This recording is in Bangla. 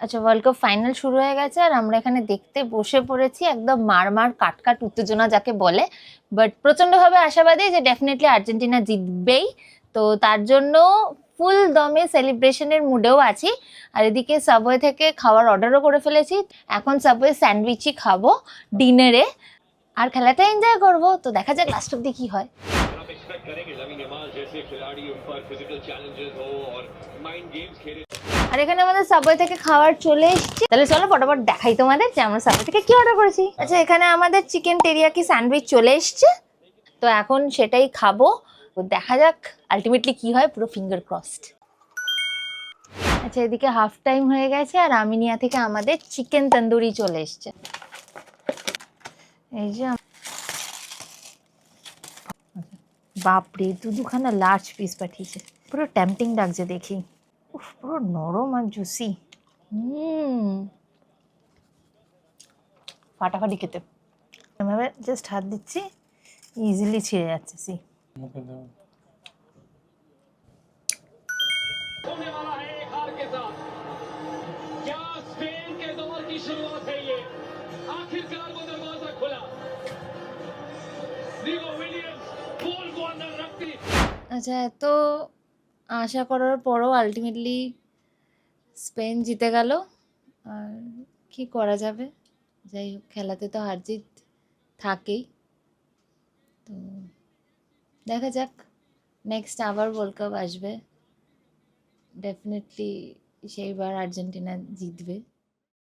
আচ্ছা, ওয়ার্ল্ড কাপ ফাইনাল শুরু হয়ে গেছে আর আমরা এখানে দেখতে বসে পড়েছি, একদম মারমার কাটকাট উত্তেজনা যাকে বলে। বাট প্রচন্ডভাবে আশাবাদী যে ডেফিনেটলি আর্জেন্টিনা জিতবেই। তো তার জন্য ফুল দমে সেলিব্রেশনের মুডেও আছি। আর এদিকে সাবওয়ে থেকে খাওয়ার অর্ডারও করে ফেলেছি। এখন সাবওয়ে স্যান্ডউইচই খাবো ডিনারে, আর খেলাটা এনজয় করবো। তো দেখা যাক লাস্ট অব্দি কি হয়। आप एक्सपेक्ट करेंगे लमीन यमाल जैसे खिलाड़ी उन पर फिजिकल चैलेंजेस हो और माइंड गेम्स खेले। আর এখানে আমাদের সাবওয়ে থেকে খাবার চলে এসেছে। তাহলে চলো ফটাফট দেখাই তোমাদের যে আমরা সাবওয়ে থেকে কি অর্ডার করেছি। আচ্ছা, এখানে আমাদের চিকেন টেরিয়াকি স্যান্ডউইচ চলে এসেছে। তো এখন সেটাই খাবো। তো দেখা যাক আলটিমেটলি কি হয়, পুরো ফিঙ্গার ক্রসড। আচ্ছা, এদিকে হাফ টাইম হয়ে গেছে আর আমিনিয়া থেকে আমাদের চিকেন তন্দুরি চলে এসছে। এই যে বাপরে, দুখানা লার্জ পিস পাঠিয়েছে, পুরো টেম্পটিং লাগছে দেখি। উফ, পুরো নরম আর জুসি। ফাটাফাটি খেতে। এভাবে জাস্ট হাত দিচ্ছি, ইজিলি ছিঁড়ে যাচ্ছে। সি होने वाला है एक हार के साथ। क्या स्पेन के दौर की शुरुआत है ये? आखिरकार वो दरवाजा खुला। निको विलियम्स गोल को अंदर रखती। আচ্ছা, এত আশা করার পরও আলটিমেটলি স্পেন জিতে গেল। আর কি করা যাবে, যাই হোক, খেলাতে তো হার জিত থাকেই। তো দেখা যাক, নেক্সট আবার ওয়ার্ল্ড কাপ আসবে, ডেফিনেটলি সেইবার আর্জেন্টিনা জিতবে।